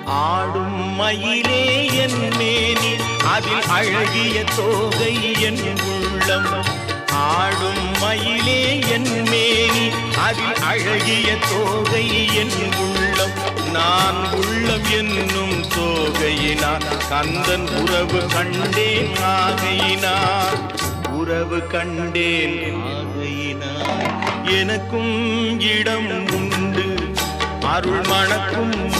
ஆடும் மயிலே என் மேனி அதில் அழகிய தோகை என் உள்ளம். ஆடும் மயிலே என் மேனி அதில் அழகிய தோகை என் உள்ளம். நான் உள்ளம் என்னும் தோகையினார் கந்தன் உறவு கண்டேன் ஆகையினார். உறவு கண்டேன் ஆகையினார். எனக்கும் இடம் உண்டு அருள் மணக்கும்